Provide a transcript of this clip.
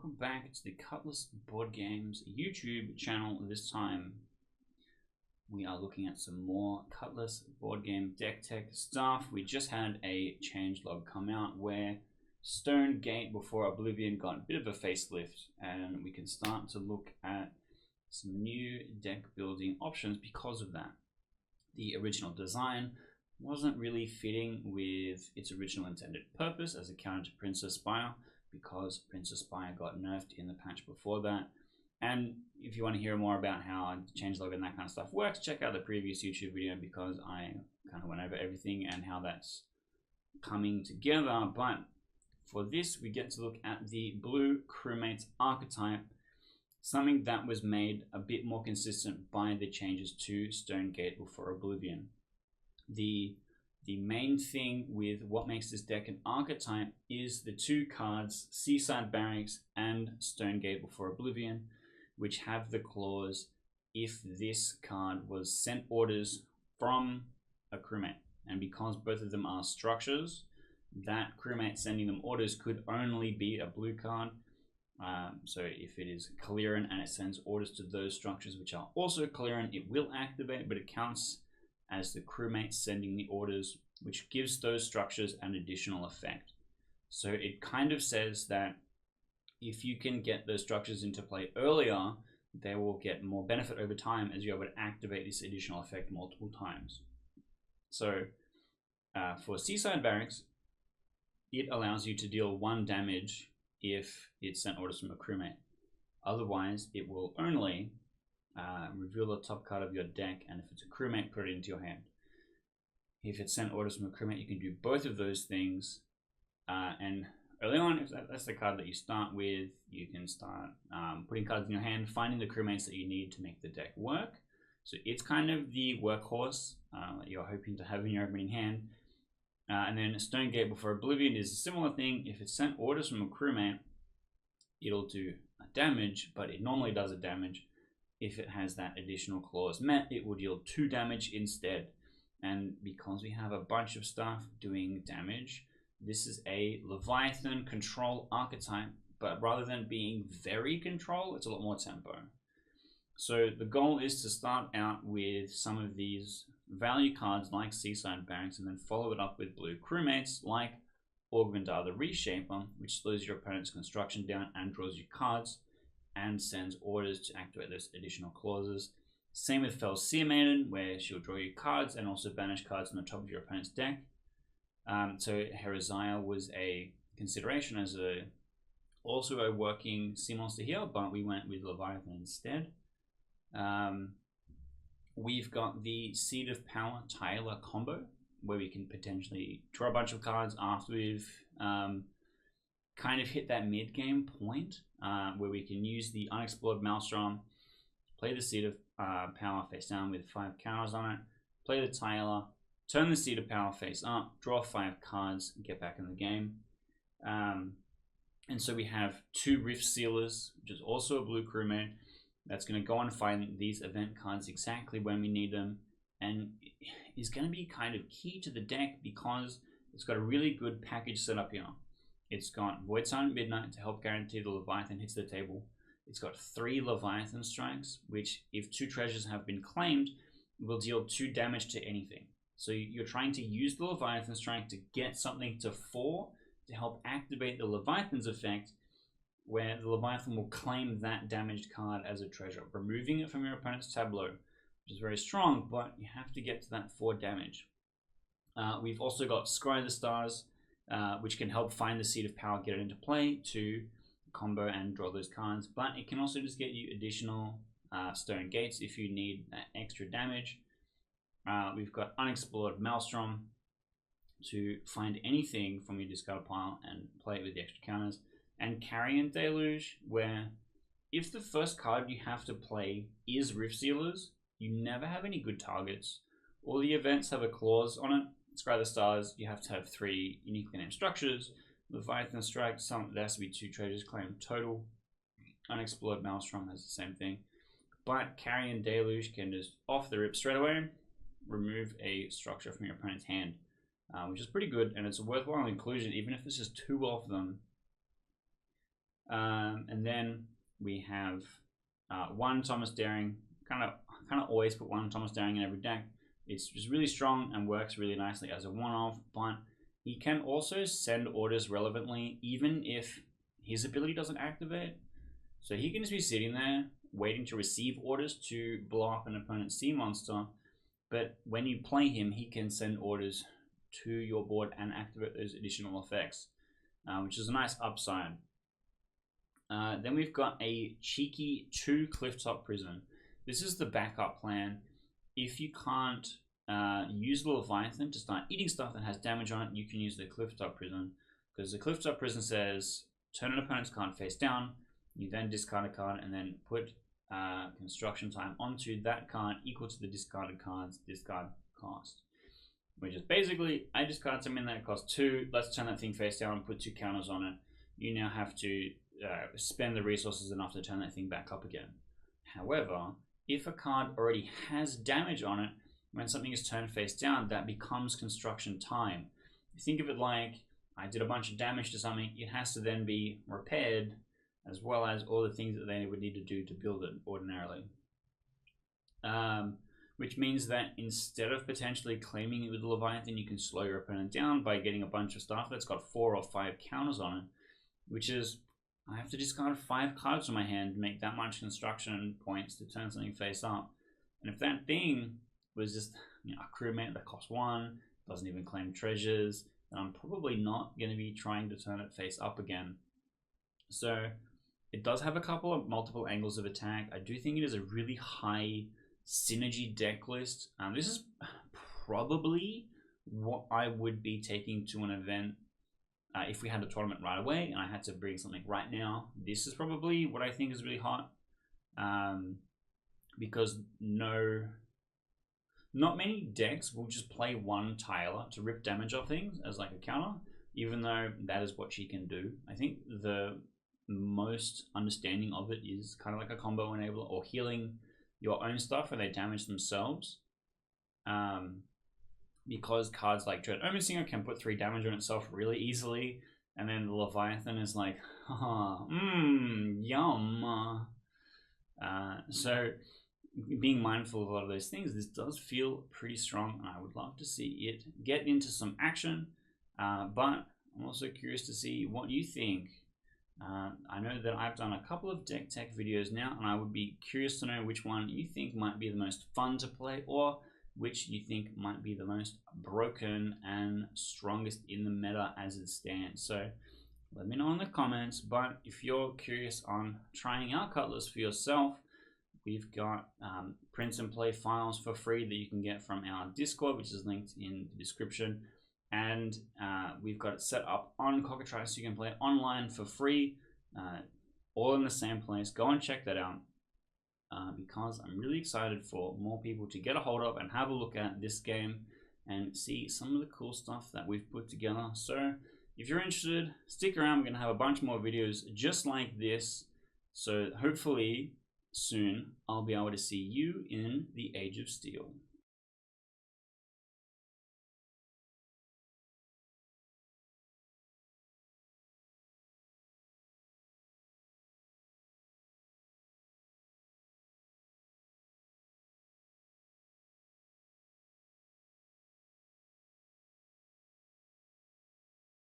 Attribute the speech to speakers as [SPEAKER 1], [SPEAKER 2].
[SPEAKER 1] welcome back to the Cutlass Board Games YouTube channel. This time we are looking at some more Cutlass board game deck tech stuff. We just had a changelog come out where Stone Gate Before Oblivion got a bit of a facelift, and we can start to look at some new deck building options because of that. The original design wasn't really fitting with its original intended purpose as a counter to Princess Spire, because Princess Spire got nerfed in the patch before that. And if you want to hear more about how changelog and that kind of stuff works, check out the previous YouTube video, because I kind of went over everything and how that's coming together. But for this, we get to look at the blue Crewmates archetype, something that was made a bit more consistent by the changes to Stone Gate Before Oblivion. The main thing with what makes this deck an archetype is the two cards, Seaside Barracks and Stone Gate Before Oblivion, which have the clause, if this card was sent orders from a crewmate. And because both of them are structures, that crewmate sending them orders could only be a blue card. So if it is Clearan and it sends orders to those structures which are also Clearan, it will activate, but it counts as the crewmate sending the orders, which gives those structures an additional effect. So it kind of says that if you can get those structures into play earlier, they will get more benefit over time as you're able to activate this additional effect multiple times. So for Seaside Barracks, it allows you to deal 1 damage if it sent orders from a crewmate. Otherwise, it will only reveal the top card of your deck, and if it's a crewmate, put it into your hand. If it's sent orders from a crewmate, you can do both of those things. And early on, if that's the card that you start with, you can start putting cards in your hand, finding the crewmates that you need to make the deck work. So it's kind of the workhorse that you're hoping to have in your opening hand. And then Stone Gate Before Oblivion is a similar thing. If it's sent orders from a crewmate, it'll do a damage, but it normally does a damage. If it has that additional clause met, it will deal 2 damage instead. And because we have a bunch of stuff doing damage, this is a Leviathan control archetype, but rather than being very control, it's a lot more tempo. So the goal is to start out with some of these value cards like Seaside Barracks, and then follow it up with blue crewmates like Orgvindar the Reshaper, which slows your opponent's construction down and draws you cards and sends orders to activate those additional clauses. Same with Fel Sea Maiden, where she'll draw you cards and also banish cards on the top of your opponent's deck. So Herazaya was a consideration as also a working sea monster here, but we went with Leviathan instead. We've got the Seed of Power Tyler combo, where we can potentially draw a bunch of cards after we've kind of hit that mid-game point, where we can use the Unexplored Maelstrom, play the Seed of Power face down with 5 counters on it, play the Tyler, turn the Seed of Power face up, draw 5 cards, and get back in the game. And so we have 2 Rift Sealers, which is also a blue crewmate, that's going to go and find these event cards exactly when we need them, and is going to be kind of key to the deck because it's got a really good package set up here. It's got Void Silent Midnight to help guarantee the Leviathan hits the table. It's got 3 Leviathan strikes, which if 2 treasures have been claimed, will deal 2 damage to anything. So you're trying to use the Leviathan strike to get something to 4 to help activate the Leviathan's effect, where the Leviathan will claim that damaged card as a treasure, removing it from your opponent's tableau, which is very strong, but you have to get to that 4 damage. We've also got Scry the Stars, which can help find the Seed of Power, get it into play to combo and draw those cards, but it can also just get you additional Stone Gates if you need that extra damage. We've got Unexplored Maelstrom to find anything from your discard pile and play it with the extra counters. And Carrion Deluge, where if the first card you have to play is Rift Sealers, you never have any good targets. All the events have a clause on it. Scry the Stars, you have to have 3 uniquely named structures. Leviathan Strike, there has to be 2 treasures claimed total. Unexplored Maelstrom has the same thing. But Carrion Deluge can just off the rip straight away remove a structure from your opponent's hand, which is pretty good, and it's a worthwhile inclusion even if there's just 2 of them. And then we have one Thomas Daring. Kind of always put one Thomas Daring in every deck. It's just really strong and works really nicely as a one-off, but he can also send orders relevantly even if his ability doesn't activate. So he can just be sitting there waiting to receive orders to blow up an opponent's sea monster, but when you play him, he can send orders to your board and activate those additional effects, which is a nice upside. Then we've got a cheeky 2 Clifftop Prison. This is the backup plan. If you can't use the Leviathan to start eating stuff that has damage on it, you can use the Clifftop Prison, because the Clifftop Prison says turn an opponent's card face down, you then discard a card and then put construction time onto that card equal to the discarded card's discard cost. Which is basically, I discard something that costs 2, let's turn that thing face down and put 2 counters on it. You now have to spend the resources enough to turn that thing back up again. However, if a card already has damage on it, when something is turned face down, that becomes construction time. Think of it like, I did a bunch of damage to something, it has to then be repaired, as well as all the things that they would need to do to build it ordinarily. Which means that instead of potentially claiming it with the Leviathan, you can slow your opponent down by getting a bunch of stuff that's got 4 or 5 counters on it, which is, I have to discard 5 cards from my hand to make that much construction points to turn something face up. And if that thing was just a crewmate that costs 1, doesn't even claim treasures, then I'm probably not going to be trying to turn it face up again. So it does have a couple of multiple angles of attack. I do think it is a really high synergy deck list. This is probably what I would be taking to an event if we had a tournament right away and I had to bring something right now. This is probably what I think is really hot, because not many decks will just play one Tyler to rip damage off things as like a counter, even though that is what she can do. I think the most understanding of it is kind of like a combo enabler or healing your own stuff when they damage themselves. Because cards like Dread Omen Singer can put 3 damage on itself really easily, and then the Leviathan is like, yum. So being mindful of a lot of those things, this does feel pretty strong, and I would love to see it get into some action, but I'm also curious to see what you think. I know that I've done a couple of deck tech videos now, and I would be curious to know which one you think might be the most fun to play, or which you think might be the most broken and strongest in the meta as it stands. So let me know in the comments. But if you're curious on trying out Cutlass for yourself, we've got print and play files for free that you can get from our Discord, which is linked in the description. And we've got it set up on Cockatrice so you can play it online for free, all in the same place. Go and check that out, because I'm really excited for more people to get a hold of and have a look at this game and see some of the cool stuff that we've put together. So if you're interested, stick around. We're going to have a bunch more videos just like this. So hopefully soon I'll be able to see you in the Age of Steel.